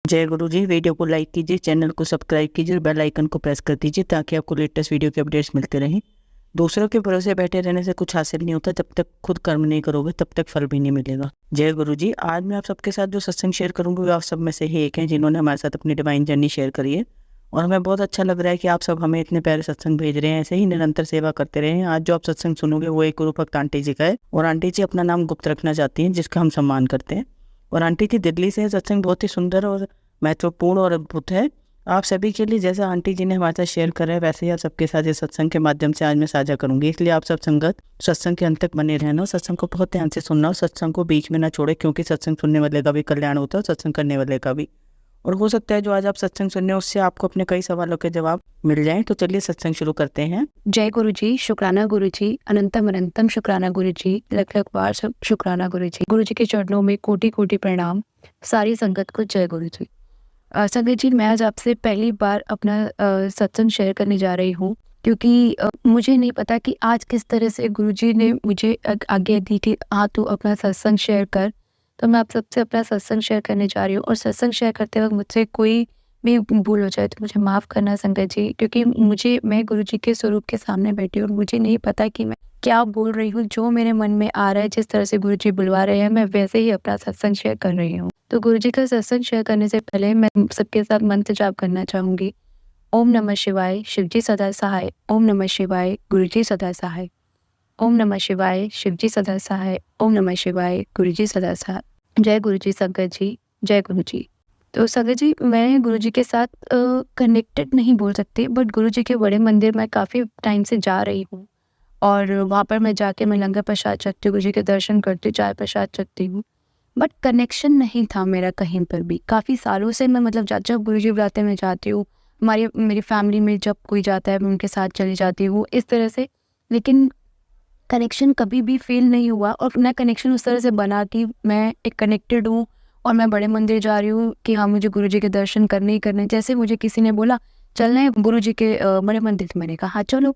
जय गुरु जी। वीडियो को लाइक कीजिए, चैनल को सब्सक्राइब कीजिए और बेल आइकन को प्रेस कर दीजिए ताकि आपको लेटेस्ट वीडियो के अपडेट्स मिलते रहें। दूसरों के भरोसे बैठे रहने से कुछ हासिल नहीं होता। जब तक खुद कर्म नहीं करोगे तब तक फल भी नहीं मिलेगा। जय गुरु जी। आज मैं आप सबके साथ जो सत्संग शेयर करूंगी वो आप सब में से ही एक हैं जिन्होंने हमारे साथ अपनी डिवाइन जर्नी शेयर करी है और हमें बहुत अच्छा लग रहा है कि आप सब हमें इतने प्यारे सत्संग भेज रहे हैं। ऐसे ही निरंतर सेवा करते रहे। आज जो आप सत्संग सुनोगे वो एक गुरु भक्त आंटी जी का है और आंटी जी अपना नाम गुप्त रखना चाहती हैं, जिसका हम सम्मान करते हैं। और आंटी जी दिल्ली से सत्संग बहुत ही सुंदर और महत्वपूर्ण और अद्भुत है आप सभी के लिए। जैसा आंटी जी ने हमारे साथ शेयर करा है वैसे ही आप सबके साथ इस सत्संग के माध्यम से आज मैं साझा करूंगी। इसलिए आप सब संगत सत्संग के अंत तक बने रहना और सत्संग को बहुत ध्यान से सुनना और सत्संग को बीच में ना छोड़े, क्योंकि सत्संग सुनने वाले का भी कल्याण होता है और सत्संग करने वाले का भी। और हो सकता है जो आज आप सत्संग सुन रहे हैं उससे आपको अपने कई सवालों के जवाब मिल जाएं। तो चलिए सत्संग शुरू करते हैं। जय गुरु जी, शुक्राना गुरु जी, अनंतम अनंतम शुक्राना गुरु जी, लख लख बार शुक्राना गुरु जी। गुरु जी के चरणों में कोटि कोटि प्रणाम। सारी संगत को जय गुरु जी। संगत जी, मैं आज आपसे पहली बार अपना सत्संग शेयर करने जा रही हूँ, क्योंकि मुझे नहीं पता कि आज किस तरह से गुरु जी ने मुझे आज्ञा दी कि हाँ तू अपना सत्संग शेयर कर। तो मैं आप सबसे अपना सत्संग शेयर करने जा रही हूँ और सत्संग शेयर करते वक्त मुझसे कोई भी भूल हो जाए तो मुझे माफ़ करना संगत जी, क्योंकि मैं गुरु जी के स्वरूप के सामने बैठी हूँ और मुझे नहीं पता कि मैं क्या बोल रही हूँ। जो मेरे मन में आ रहा है, जिस तरह से गुरु जी बुलवा रहे हैं, मैं वैसे ही अपना सत्संग शेयर कर रही हूँ। तो गुरु जी का सत्संग शेयर करने से पहले मैं सबके साथ मंत्र जाप करना चाहूँगी। ओम नमः शिवाय, शिव जी सदा सहाय। ओम नमः शिवाय, गुरु जी सदा सहाय। ओम नमः शिवाय, शिव जी सदा सहाय। ओम नमः शिवाय, गुरु जी सदा सहाय। जय गुरु जी संगत जी, जय गुरु जी। तो संगत जी, मैं गुरु जी के साथ कनेक्टेड नहीं बोल सकती, बट गुरु जी के बड़े मंदिर मैं काफ़ी टाइम से जा रही हूँ और वहाँ पर मैं जाके मैं लंगर प्रसाद चखती हूँ, गुरु जी के दर्शन करती हूँ, चाय प्रसाद चखती हूँ, बट कनेक्शन नहीं था मेरा कहीं पर भी। काफ़ी सालों से मैं जब गुरु जी बुलाते मैं जाती हूँ, मेरी फैमिली में जब कोई जाता है मैं उनके साथ चली जाती हूँ इस तरह से, लेकिन कनेक्शन कभी भी फील नहीं हुआ। और ना कनेक्शन उस तरह से बना कि मैं एक कनेक्टेड हूँ और मैं बड़े मंदिर जा रही हूँ कि हाँ मुझे गुरु जी के दर्शन करने ही करने। जैसे मुझे किसी ने बोला चलना है गुरु जी के बड़े मंदिर, तो मैंने कहा हाँ चलो।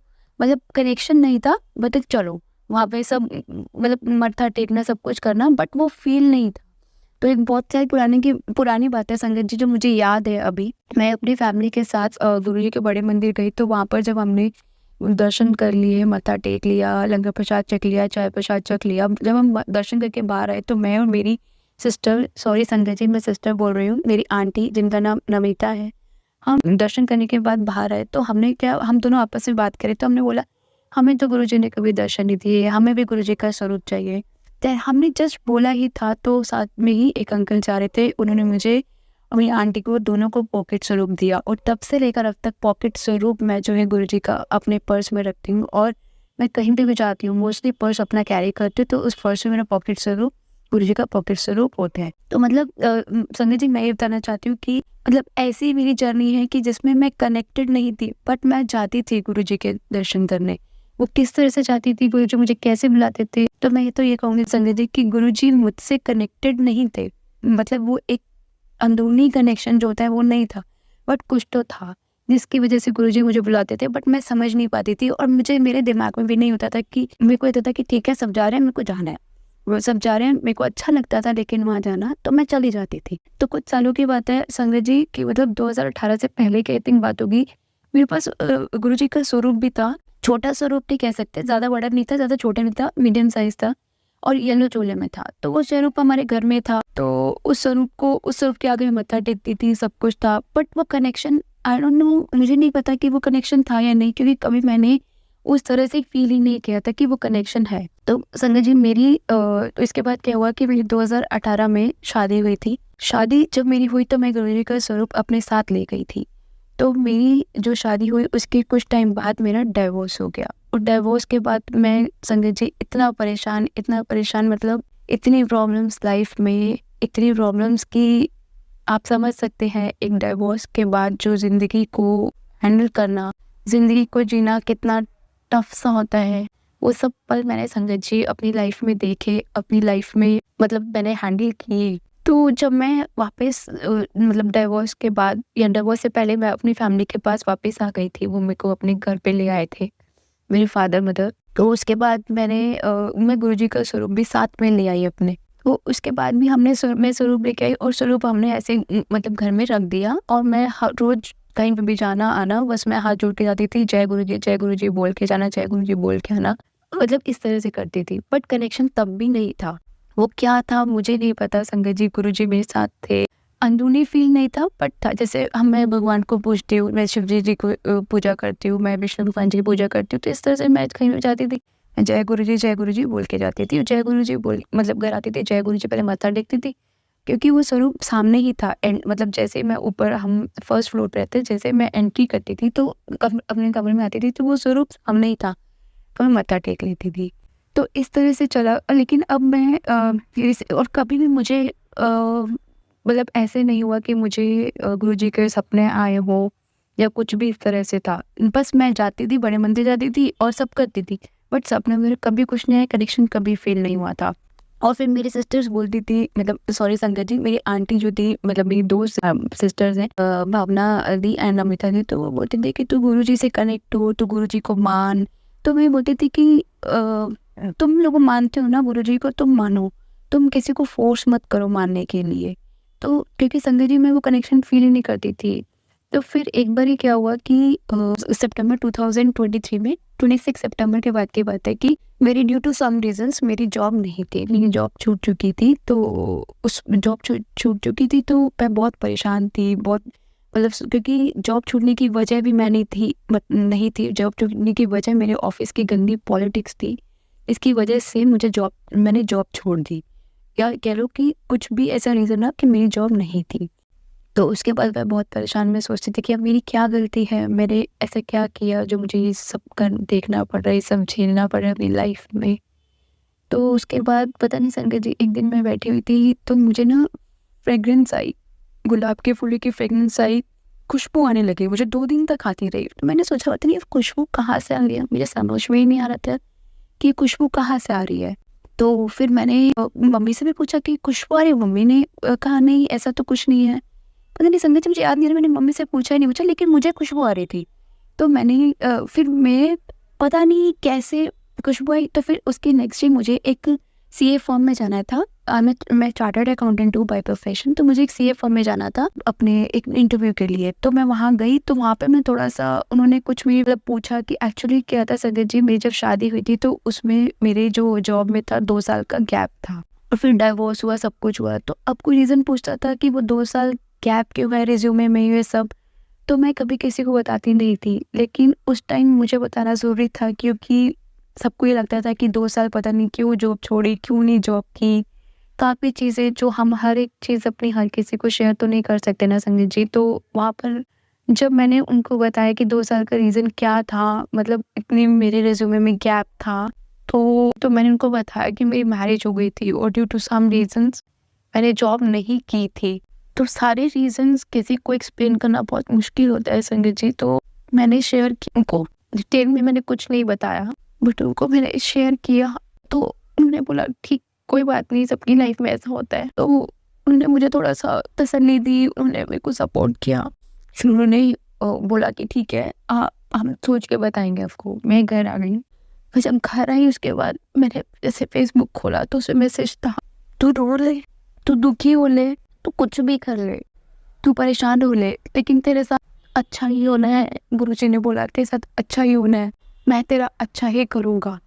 कनेक्शन नहीं था, बट चलो वहाँ पे सब मत्था टेकना सब कुछ करना, बट वो फील नहीं था। तो एक बहुत सारी पुरानी बात है संगत जी जो मुझे याद है। अभी मैं अपनी फैमिली के साथ गुरु जी के बड़े मंदिर गई, तो वहाँ पर जब हमने दर्शन कर लिए, मत्था टेक लिया, लंगर प्रसाद चख लिया, चाय प्रसाद चख लिया, जब हम दर्शन करके बाहर आए तो मैं और मेरी सिस्टर, सॉरी संगत जी मैं सिस्टर बोल रही हूँ, मेरी आंटी जिनका नाम नमिता है, हम दर्शन करने के बाद बाहर आए तो हम दोनों आपस में बात करें तो हमने बोला हमें तो गुरु जी ने कभी दर्शन नहीं दिए, हमें भी गुरु जी का स्वरूप चाहिए। तो हमने जस्ट बोला ही था तो साथ में ही एक अंकल जा रहे थे, उन्होंने मुझे और मेरी आंटी को दोनों को पॉकेट स्वरूप दिया और तब से लेकर अब तक पॉकेट स्वरूप मैं जो है गुरु जी का अपने पर्स में रखती हूँ। और मैं कहीं भी जाती हूँ मोस्टली पर्स अपना कैरी करती हूँ, तो उस पर्स में मेरा पॉकेट स्वरूप गुरु जी का पॉकेट स्वरूप होता है। तो संगत जी मैं ये बताना चाहती हूँ कि ऐसी मेरी जर्नी है कि जिसमें मैं कनेक्टेड नहीं थी, बट मैं जाती थी गुरु जी के दर्शन करने। वो किस तरह से जाती थी, गुरु जी मुझे कैसे बुलाते थे, तो मैं तो ये कहूँगी संगत जी कि गुरु जी मुझसे कनेक्टेड नहीं थे। वो एक अंदरूनी कनेक्शन जो होता है वो नहीं था, बट कुछ तो था जिसकी वजह से गुरुजी मुझे बुलाते थे, बट मैं समझ नहीं पाती थी। और मेरे दिमाग में भी नहीं होता था कि मेरे को, होता था कि ठीक है सब जा रहे हैं मेरे को जाना है, वो सब जा रहे हैं मेरे को अच्छा लगता था, लेकिन वहाँ जाना तो मैं चली जाती थी। तो कुछ सालों की बात है संगत जी कि 2018 से पहले की इतनी बात होगी, मेरे पास गुरुजी का स्वरूप भी था। छोटा स्वरूप नहीं कह सकते, ज्यादा बड़ा नहीं था, ज्यादा छोटा नहीं था, मीडियम साइज था और येलो चोले में था। तो वो स्वरूप हमारे घर में था, तो उस स्वरूप के आगे मैं मत्था टेकती थी, सब कुछ था, बट वो कनेक्शन आई डोंट नो, मुझे नहीं पता कि वो कनेक्शन था या नहीं, क्योंकि कभी मैंने उस तरह से फील ही नहीं किया था कि वो कनेक्शन है। तो संगत जी मेरी तो इसके बाद क्या हुआ कि मेरी 2018 में शादी हुई थी। शादी जब मेरी हुई तो मैं गुरुजी का स्वरूप अपने साथ ले गई थी। तो मेरी जो शादी हुई उसके कुछ टाइम बाद मेरा डाइवोर्स हो गया और डाइवोर्स के बाद मैं संगत जी इतना परेशान इतनी प्रॉब्लम्स लाइफ में, इतनी प्रॉब्लम्स की आप समझ सकते हैं एक डाइवोर्स के बाद जो जिंदगी को हैंडल करना, जिंदगी को जीना कितना टफ सा होता है, वो सब पल मैंने संगत जी अपनी लाइफ में देखे, अपनी लाइफ में मैंने हैंडल किए। तो जब मैं वापस डाइवोर्स के बाद या डाइवोर्स से पहले मैं अपनी फैमिली के पास वापस आ गई थी, वो मेरे को अपने घर पे ले आए थे मेरे फादर मदर। तो उसके बाद मैं गुरुजी का स्वरूप भी साथ में ले आई अपने। तो उसके बाद भी मैं स्वरूप लेके आई, और स्वरूप हमने ऐसे मतलब घर में रख दिया, और मैं हर रोज़ कहीं पे भी जाना आना बस मैं हाथ जोड़ के जाती थी, जय गुरु जी बोल के जाना, जय गुरु जी बोल के आना, मतलब इस तरह से करती थी। बट कनेक्शन तब भी नहीं था। वो क्या था मुझे नहीं पता, संगत जी, गुरु जी मेरे साथ थे। अंदरूनी फील नहीं था, बट था जैसे मैं भगवान को पूजती हूँ, मैं शिव जी को पूजा करती हूँ, मैं विष्णु भगवान जी की पूजा करती हूँ, तो इस तरह से मैं कहीं भी जाती थी, मैं जय गुरु जी बोल के जाती थी। जय गुरु जी बोल मतलब घर आती थी, जय गुरु जी पहले माथा टेकती थी, क्योंकि वो स्वरूप सामने ही था। एंड मतलब जैसे मैं ऊपर, हम फर्स्ट फ्लोर पे रहते, जैसे मैं एंट्री करती थी तो अपने कमरे में आती थी तो वो स्वरूप सामने ही था, तो मैं माथा टेक लेती थी। तो इस तरह से चला। लेकिन अब मैं और कभी भी मुझे मतलब ऐसे नहीं हुआ कि मुझे गुरुजी के सपने आए हो या कुछ भी इस तरह से था। बस मैं जाती थी, बड़े मंदिर जाती थी और सब करती थी, बट सपने मेरे कभी कुछ नहीं आया, कनेक्शन कभी फील नहीं हुआ था। और फिर मेरी सिस्टर्स बोलती थी, मतलब सॉरी संगत जी, मेरी आंटी जो थी, मतलब मेरी दो सिस्टर्स हैं, भावना दी एंड अमिता दी, तो वो बोलते थे कि तू गुरुजी से कनेक्ट हो, तू गुरुजी को मान। तो मैं बोलती थी कि तुम लोग मानते हो ना गुरुजी को, तुम मानो, तुम किसी को फोर्स मत करो मानने के लिए। तो क्योंकि संगत जी में वो कनेक्शन फील ही नहीं करती थी। तो फिर एक बार ही क्या हुआ कि सितंबर 2023 में 26 सितंबर के बाद की बात है कि मेरी ड्यू टू सम रीजंस मेरी जॉब नहीं थी, मेरी जॉब छूट चुकी थी। तो उस जॉब छूट चुकी थी तो मैं बहुत परेशान थी, बहुत मतलब, क्योंकि जॉब छूटने की वजह भी मैं नहीं थी। जॉब छूटने की वजह मेरे ऑफिस की गंदी पॉलिटिक्स थी। इसकी वजह से मैंने जॉब छोड़ दी, या कह लो कि कुछ भी ऐसा रीज़न रहा कि मेरी जॉब नहीं थी। तो उसके बाद मैं बहुत परेशान, मैं सोचती थी कि अब मेरी क्या गलती है, मैंने ऐसा क्या किया जो मुझे ये सब देखना पड़ रहा है, ये सब झेलना पड़ रहा है अपनी लाइफ में। तो उसके बाद पता नहीं संगत जी, एक दिन मैं बैठी हुई थी तो मुझे ना फ्रेग्रेंस आई, गुलाब के फूल की फ्रेग्रेंस आई, खुशबू आने लगी, मुझे 2 दिन तक आती रही। तो मैंने सोचा पता नहीं खुशबू कहाँ से आ रही है, मुझे समझ में ही नहीं आ रहा था कि खुशबू कहाँ से आ रही है। तो फिर मैंने मम्मी से भी पूछा कि खुशबू आ रही है, मम्मी ने कहा नहीं ऐसा तो कुछ नहीं है। पता नहीं संगत जी मुझे याद नहीं आ रहा, मैंने मम्मी से पूछा ही नहीं पूछा, लेकिन मुझे खुशबू आ रही थी। तो मैंने फिर मैं पता नहीं कैसे खुशबू आई। तो फिर उसके नेक्स्ट डे मुझे एक सीए फॉर्म में जाना था। मैं चार्टर्ड अकाउंटेंट हूँ बाय प्रोफेशन, तो मुझे एक सीए फॉर्म में जाना था अपने एक इंटरव्यू के लिए। तो मैं वहाँ गई, तो वहाँ पे मैं थोड़ा सा, उन्होंने कुछ भी मतलब पूछा कि एक्चुअली क्या था संगत जी, मेरी जब शादी हुई थी तो उसमें मेरे जो जॉब में था 2 साल का गैप था, और फिर डाइवोर्स हुआ, सब कुछ हुआ। तो अब कोई रीज़न पूछता था कि वो 2 साल गैप क्यों है रिज्यूमे में, ये सब। तो मैं कभी किसी को बताती नहीं थी, लेकिन उस टाइम मुझे बताना ज़रूरी था, क्योंकि सबको ये लगता था कि 2 साल पता नहीं क्यों जॉब छोड़ी, क्यों नहीं जॉब की। काफ़ी चीज़ें जो हम हर एक चीज़ अपनी हर किसी को शेयर तो नहीं कर सकते ना संगत जी। तो वहाँ पर जब मैंने उनको बताया कि 2 साल का रीज़न क्या था, मतलब इतनी मेरे रिज्यूमे में गैप था, तो मैंने उनको बताया कि मेरी मैरिज हो गई थी और ड्यू टू सम रीजंस मैंने जॉब नहीं की थी। तो सारे रीजंस किसी को एक्सप्लेन करना बहुत मुश्किल होता है संगत जी। तो मैंने शेयर किया उनको, डिटेल में मैंने कुछ नहीं बताया, बट उनको मैंने शेयर किया। तो उन्होंने बोला ठीक, कोई बात नहीं, सबकी लाइफ में ऐसा होता है। तो उन्होंने मुझे थोड़ा सा तसल्ली दी, उन्होंने मेरे को सपोर्ट किया। फिर उन्होंने बोला कि ठीक है, हम सोच के बताएंगे आपको। मैं घर आ गई। फिर जब घर आई उसके बाद मैंने जैसे फेसबुक खोला तो उसमें मैसेज था, तू रो ले, तू दुखी हो ले, तू कुछ भी कर ले, तू परेशान हो ले, लेकिन तेरे साथ अच्छा ही होना है। गुरुजी ने बोला तेरे साथ अच्छा ही होना है, मैं तेरा अच्छा ही करूँगा।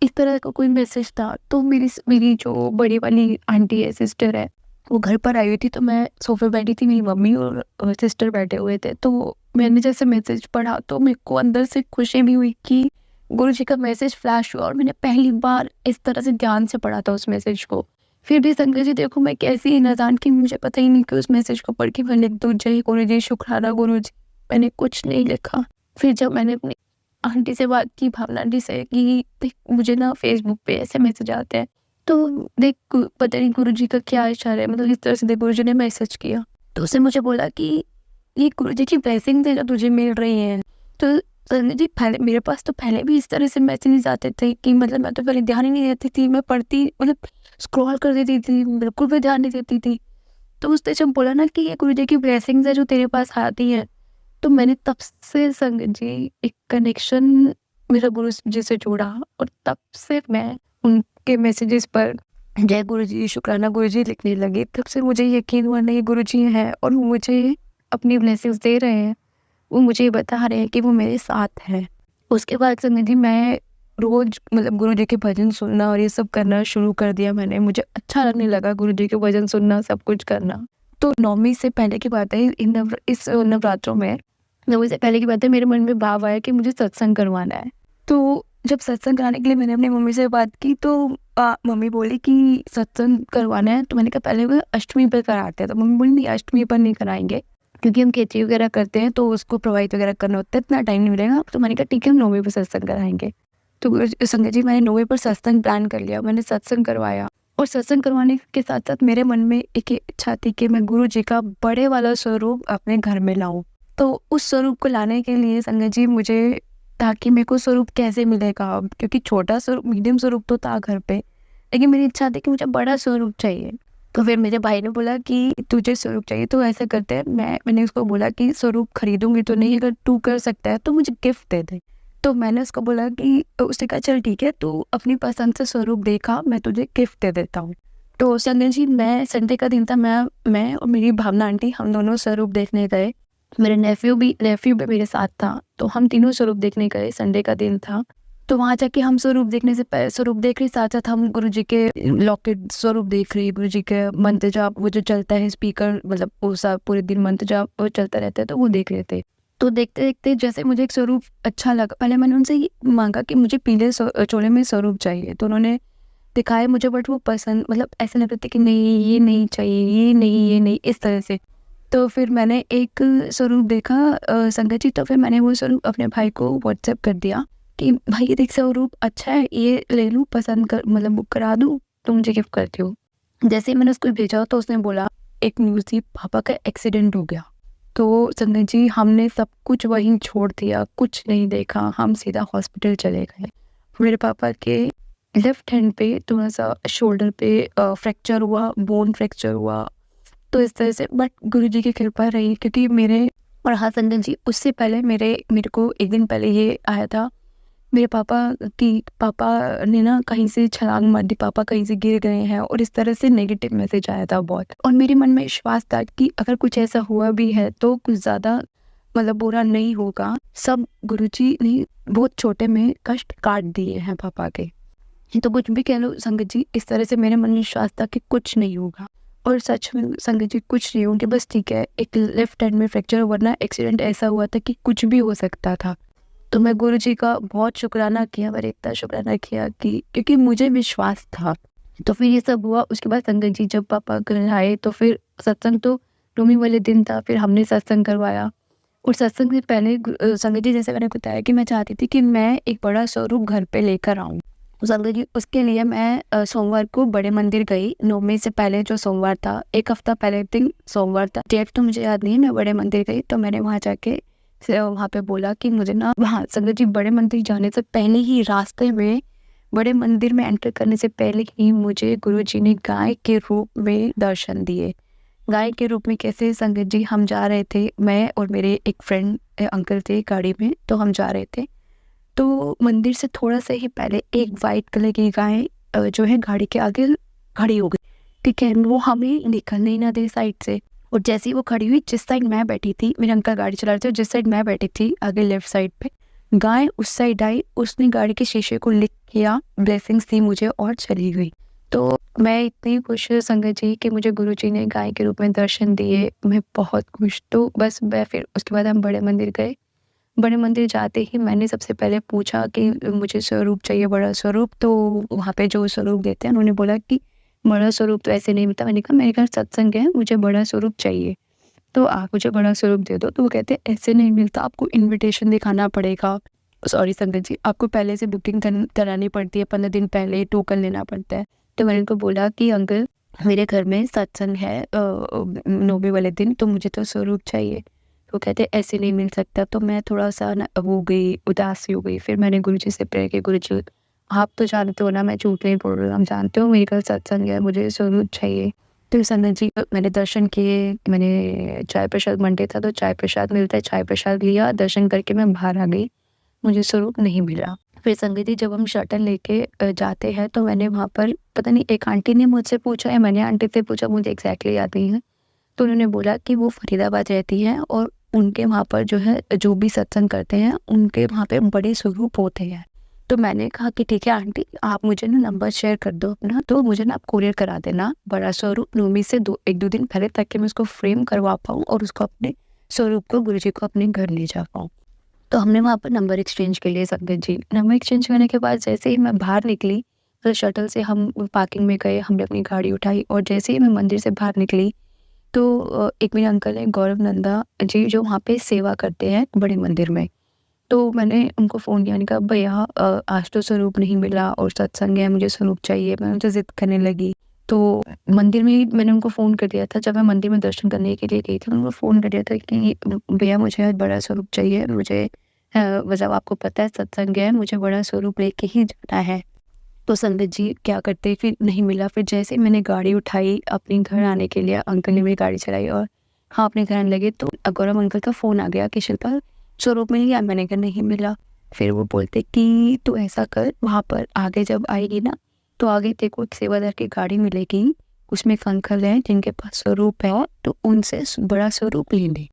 इस तरह का कोई मैसेज था। तो मेरी जो बड़ी वाली आंटी है, सिस्टर है, वो घर पर आई हुई थी। तो मैं सोफे बैठी थी, मेरी मम्मी और सिस्टर बैठे हुए थे। तो मैंने जैसे मैसेज पढ़ा तो मेरे को अंदर से खुशी भी हुई कि गुरुजी का मैसेज फ्लैश हुआ, और मैंने पहली बार इस तरह से ध्यान से पढ़ा था उस मैसेज को। फिर भी संगत जी देखो मैं कैसी नादान की, मुझे पता ही नहीं कि उस मैसेज को पढ़ के मैं लिख दूँ जय गुरुजी, शुक्राना गुरुजी। मैंने कुछ नहीं लिखा। फिर जब मैंने अपनी आंटी से बात की, भावना आंटी से, कि देख मुझे ना फेसबुक पे ऐसे मैसेज आते हैं, तो देख पता नहीं गुरुजी का क्या इशारा है, मतलब इस तरह से देख गुरुजी ने मैसेज किया। तो उसने मुझे बोला कि ये गुरुजी की ब्लेसिंग है जो तुझे मिल रही है। तो संगत जी पहले मेरे पास तो पहले भी इस तरह से मैसेज आते थे कि मतलब मैं तो पहले ध्यान ही नहीं देती थी, मैं पढ़ती मतलब स्क्रॉल कर देती थी, बिल्कुल भी ध्यान नहीं देती थी। तो उसने जब बोला ना कि ये गुरुजी की ब्लेसिंग्स है जो तेरे पास आती है, तो मैंने तब से संगत जी एक कनेक्शन मेरा गुरु जी से जोड़ा, और तब से मैं उनके मैसेजेस पर जय गुरुजी, शुक्राना गुरुजी लिखने लगी, तब से मुझे यकीन हुआ नहीं गुरुजी हैं और वो मुझे अपनी ब्लेसिंग्स दे रहे हैं। वो मुझे बता रहे हैं कि वो मेरे साथ हैं। उसके बाद से निधि मैं रोज़ मतलब गुरुजी के भजन सुनना और ये सब करना शुरू कर दिया मैंने। मुझे अच्छा लगने लगा गुरुजी के भजन सुनना, सब कुछ करना। तो नवमी से पहले की बात है, इस नवरात्रों में नवमी से पहले की बात है, मेरे मन में भाव आया कि मुझे सत्संग करवाना है। तो जब सत्संग कराने के लिए मैंने अपनी मम्मी से बात की तो मम्मी बोली कि सत्संग करवाना है, तो मैंने कहा पहले वो अष्टमी पर कराते हैं। तो मम्मी बोली नहीं, अष्टमी पर नहीं कराएंगे क्योंकि हम खेती वगैरह करते हैं तो उसको प्रोवाइड वगैरह करना होता है, इतना टाइम नहीं मिलेगा। तो मैंने कहा ठीक है, हम नौवीं पर सत्संग कराएंगे। तो संगत जी मैंने नौवीं पर सत्संग प्लान कर लिया, मैंने सत्संग करवाया और सत्संग करवाने के साथ साथ मेरे मन में एक इच्छा थी कि मैं गुरु जी का बड़े वाला स्वरूप अपने घर में लाऊं। तो उस स्वरूप को लाने के लिए संगत जी मुझे, ताकि मेरे को स्वरूप कैसे मिलेगा, क्योंकि छोटा स्वरूप मीडियम स्वरूप तो था घर पे, लेकिन मेरी इच्छा थी कि मुझे बड़ा स्वरूप चाहिए। तो फिर मेरे भाई ने बोला कि तुझे स्वरूप चाहिए तो ऐसा करते हैं, मैंने उसको बोला कि स्वरूप खरीदूंगी तो नहीं, अगर तू कर सकता है तो मुझे गिफ्ट दे दे। तो मैंने उसको बोला कि उसने कहा चल ठीक है, तू अपनी पसंद से स्वरूप देखा, मैं तुझे गिफ्ट दे देता हूँ। तो संजय जी मैं संडे का दिन था, मैं और मेरी भावना आंटी हम दोनों स्वरूप देखने गए। मेरे नेफ्यू भी मेरे साथ था, तो हम तीनों स्वरूप देखने गए। संडे का दिन था, तो वहाँ जाके हम स्वरूप देखने से स्वरूप देख रहे, साथ साथ हम गुरु जी के लॉकेट स्वरूप देख रहे, गुरु जी के मंत्र जाप वो जो चलता है स्पीकर, मतलब वो सब पूरे दिन मंत्र जाप वो चलता रहता है, तो वो देख रहे थे। तो देखते देखते जैसे मुझे एक स्वरूप अच्छा लगा, पहले मैंने उनसे ये मांगा कि मुझे पीले चोले में स्वरूप चाहिए, तो उन्होंने दिखाए मुझे, बट वो पसंद मतलब ऐसे लग रहे थे कि नहीं ये नहीं चाहिए, ये नहीं, इस तरह से। तो फिर मैंने एक स्वरूप देखा संगत जी, तो फिर मैंने वो स्वरूप अपने भाई को व्हाट्सएप कर दिया कि भाई ये देख स्वरूप अच्छा है, ये ले लूँ, पसंद कर मतलब बुक करा दूँ, तो मुझे गिफ्ट करती हूँ। जैसे ही मैंने उसको भेजा तो उसने बोला एक न्यूज़ थी, पापा का एक्सीडेंट हो गया। तो संगत जी हमने सब कुछ वहीं छोड़ दिया, कुछ नहीं देखा, हम सीधा हॉस्पिटल चले गए। मेरे पापा के लेफ्ट हैंड पे थोड़ा सा शोल्डर पे फ्रैक्चर हुआ, बोन फ्रैक्चर हुआ, तो इस तरह से। बट गुरुजी की कृपा रही, क्योंकि मेरे और हाँ संजय जी उससे पहले मेरे को एक दिन पहले ये आया था, मेरे पापा ने ना कहीं से छलांग मार दी, पापा कहीं से गिर गए हैं, और इस तरह से नेगेटिव मैसेज आया था बहुत। और मेरे मन में विश्वास था कि अगर कुछ ऐसा हुआ भी है तो कुछ ज़्यादा मतलब बुरा नहीं होगा, सब गुरुजी ने बहुत छोटे में कष्ट काट दिए हैं पापा के। तो कुछ भी कह लो संगत जी, इस तरह से मेरे मन में विश्वास था कि कुछ नहीं होगा, और सच में संगत जी कुछ नहीं होंगे, बस ठीक है एक लेफ्ट हैंड में फ्रैक्चर, वरना एक्सीडेंट ऐसा हुआ था कि कुछ भी हो सकता था। तो मैं गुरुजी का बहुत शुक्राना किया, मैंने इतना शुक्राना किया कि क्योंकि मुझे विश्वास था। तो फिर ये सब हुआ। उसके बाद संगत जी जब पापा घर आए तो फिर सत्संग तो नौमी वाले दिन था, फिर हमने सत्संग करवाया। और सत्संग से पहले संगत जी जैसे मैंने बताया कि मैं चाहती थी कि मैं एक बड़ा स्वरूप घर पे लेकर आऊँ। तो संगत जी उसके लिए मैं सोमवार को बड़े मंदिर गई। नौमी से पहले जो सोमवार था, एक हफ्ता पहले दिन सोमवार था, डेट तो मुझे याद नहीं है। मैं बड़े मंदिर गई तो मैंने वहाँ जाके वहाँ पे बोला कि मुझे ना वहाँ संगत जी बड़े मंदिर जाने से पहले ही रास्ते में, बड़े मंदिर में एंटर करने से पहले ही मुझे गुरुजी ने गाय के रूप में दर्शन दिए। गाय के रूप में कैसे संगत जी, हम जा रहे थे, मैं और मेरे एक फ्रेंड अंकल थे गाड़ी में, तो हम जा रहे थे, तो मंदिर से थोड़ा सा ही पहले एक वाइट कलर की गाय जो है गाड़ी के आगे खड़ी हो गई। ठीक है, वो हमें निकलने ही ना दे साइड से। और जैसे ही वो खड़ी हुई, जिस साइड मैं बैठी थी, मेरे अंकल गाड़ी चला रहे थे, जिस साइड मैं बैठी थी आगे लेफ्ट साइड पे, गाय उस साइड आई, उसने गाड़ी के शीशे को लिक किया, ब्लेसिंग्स दी मुझे और चली गई। तो मैं इतनी खुश संगत जी कि मुझे गुरुजी ने गाय के रूप में दर्शन दिए, मैं बहुत खुश। तो बस मैं फिर उसके बाद हम बड़े मंदिर गए। बड़े मंदिर जाते ही मैंने सबसे पहले पूछा कि मुझे स्वरूप चाहिए, बड़ा स्वरूप। तो वहाँ पे जो स्वरूप देते हैं उन्होंने बोला कि बड़ा स्वरूप तो ऐसे नहीं मिलता। मैंने कहा मेरे घर सत्संग है, मुझे बड़ा स्वरूप चाहिए, तो आप मुझे बड़ा स्वरूप दे दो। तो वो कहते हैं ऐसे नहीं मिलता, आपको इन्विटेशन दिखाना पड़ेगा। सॉरी संगत जी, आपको पहले से बुकिंग करानी पड़ती है, 15 दिन पहले टोकन लेना पड़ता है। तो मैंने उनको बोला कि अंकल मेरे घर में सत्संग है नौवे वाले दिन, तो मुझे तो स्वरूप चाहिए। वो कहते ऐसे नहीं मिल सकता। तो मैं थोड़ा सा ना हो गई, उदास हो गई। फिर मैंने गुरुजी से प्रेयर की, गुरुजी आप तो जानते हो ना, मैं झूठ नहीं बोल रही हूँ, हम जानते हो मेरे घर सत्संग है, मुझे स्वरूप चाहिए। तो संगत जी मैंने दर्शन किए, मैंने चाय प्रसाद, मंडे था तो चाय प्रसाद मिलता है, चाय प्रसाद लिया, दर्शन करके मैं बाहर आ गई, मुझे स्वरूप नहीं मिला। फिर संगत जी जब हम शटल लेके जाते हैं तो मैंने वहाँ पर पता नहीं एक आंटी ने मुझसे पूछा या मैंने आंटी से पूछा, मुझे एग्जैक्टली याद नहीं है। तो उन्होंने बोला कि वो फरीदाबाद रहती हैं और उनके वहाँ पर जो है जो भी सत्संग करते हैं उनके वहाँ पे बड़े स्वरूप होते हैं। तो मैंने कहा कि ठीक है आंटी, आप मुझे ना नंबर शेयर कर दो अपना, तो मुझे ना आप कुरियर करा देना बड़ा स्वरूप नवमी से 1-2 दिन पहले, ताकि मैं उसको फ्रेम करवा पाऊँ और उसको अपने स्वरूप को गुरुजी को अपने घर ले जा पाऊँ। तो हमने वहाँ पर नंबर एक्सचेंज के लिए संगत जी, नंबर एक्सचेंज करने के बाद जैसे ही मैं बाहर निकली, तो शटल से हम पार्किंग में गए, हमने अपनी गाड़ी उठाई और जैसे ही मैं मंदिर से बाहर निकली तो एक मेरे अंकल हैं गौरव नंदा जी, जो वहाँ पे सेवा करते हैं बड़े मंदिर में। तो मैंने उनको फ़ोन किया, मैंने कहा भैया आज तो स्वरूप नहीं मिला और सत्संग है, मुझे स्वरूप चाहिए। मैं उनसे ज़िद करने लगी। तो मंदिर में ही मैंने उनको फ़ोन कर दिया था, जब मैं मंदिर में दर्शन करने के लिए गई थी, मैंने उनको फ़ोन कर दिया था कि भैया मुझे आज बड़ा स्वरूप चाहिए, मुझे मतलब आपको पता है सत्संग है, मुझे बड़ा स्वरूप लेके ही जाना है। तो संगत जी क्या करते, फिर नहीं मिला। फिर जैसे ही मैंने गाड़ी उठाई अपने घर आने के लिए, अंकल ने मेरी गाड़ी चलाई और हाँ अपने घर आने लगे, तो गौरव अंकल का फ़ोन आ गया कि शिल्पा स्वरूप मिल गया। मैंने कहा नहीं मिला। फिर वो बोलते कि तू ऐसा कर, वहाँ पर आगे जब आएगी ना तो आगे तेरे को एक सेवादार की गाड़ी मिलेगी, उसमें एक अंकल हैं जिनके पास स्वरूप है, तो उनसे बड़ा स्वरूप ले ले।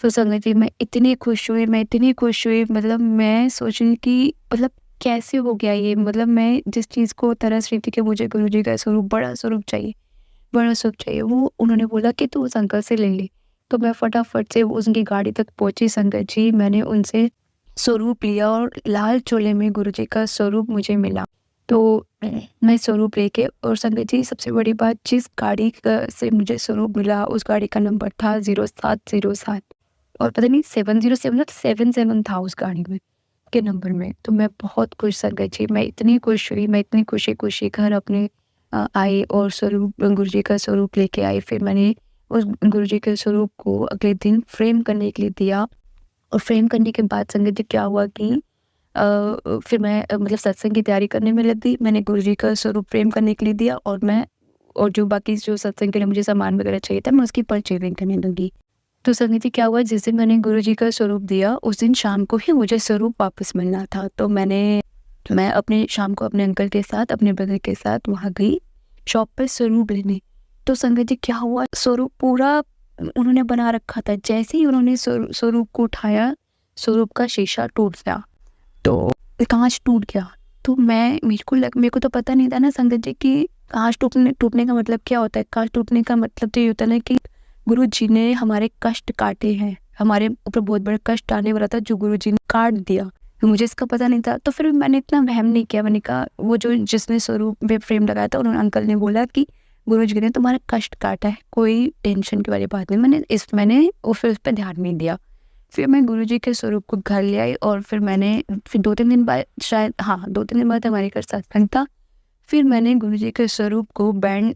तो संगत जी मैं इतनी खुश हुई, मतलब मैं सोच रही कि मतलब कैसे हो गया ये, मतलब मैं जिस चीज़ को तरस रही थी कि मुझे गुरुजी का स्वरूप, बड़ा स्वरूप चाहिए, वो उन्होंने बोला कि तू उस अंकल से ले ले। तो मैं फटाफट से उनकी गाड़ी तक पहुंची संगत जी, मैंने उनसे स्वरूप लिया और लाल चोले में गुरुजी का स्वरूप मुझे मिला। तो मैं स्वरूप लेके, और संगत जी सबसे बड़ी बात, जिस गाड़ी से मुझे स्वरूप मिला उस गाड़ी का नंबर था 0707 और पता नहीं 707 था उस गाड़ी में के नंबर में। तो मैं बहुत खुश संगत जी, मैं इतनी खुश हुई, मैं इतनी खुशी घर अपने आई और स्वरूप गुरुजी का स्वरूप लेके आई। फिर मैंने उस गुरुजी के स्वरूप को अगले दिन फ्रेम करने के लिए दिया और फ्रेम करने के बाद संगत जी क्या हुआ कि फिर मैं मतलब सत्संग की तैयारी करने में लग गई। मैंने गुरुजी का स्वरूप फ्रेम करने के लिए दिया और जो बाकी जो सत्संग के लिए मुझे सामान वगैरह चाहिए था मैं उसकी परचेजिंग करने लगी। तो संगत जी क्या हुआ, जिस दिन मैंने गुरुजी का स्वरूप दिया उस दिन शाम को ही मुझे स्वरूप वापस मिलना था। तो मैं अपने शाम को अपने अंकल के साथ, अपने ब्रदर के साथ वहाँ गई शॉप पे स्वरूप लेने। तो संगत जी क्या हुआ, स्वरूप पूरा उन्होंने बना रखा था। जैसे ही उन्होंने स्वरूप को उठाया, स्वरूप का शीशा टूट गया, तो कांच टूट गया। तो मेरे को तो पता नहीं था ना संगत जी कि कांच टूटने का मतलब क्या होता है। कांच टूटने का मतलब तो ये होता है ना कि गुरु जी ने हमारे कष्ट काटे हैं, हमारे ऊपर बहुत बड़ा कष्ट आने वाला था जो गुरु जी ने काट दिया। तो मुझे इसका पता नहीं था, तो फिर मैंने इतना वहम नहीं किया। मैंने कहा वो जो जिसने स्वरूप में फ्रेम लगाया था, उन्होंने अंकल ने बोला कि गुरु जी ने तुम्हारा कष्ट काटा है, कोई टेंशन की वाली बात नहीं। मैंने फिर उस पर ध्यान नहीं दिया। फिर मैं गुरुजी के स्वरूप को घर ले आई और फिर 2-3 दिन बाद, शायद 2-3 दिन बाद हमारे घर सत्संग था। फिर मैंने गुरुजी के स्वरूप को बैंड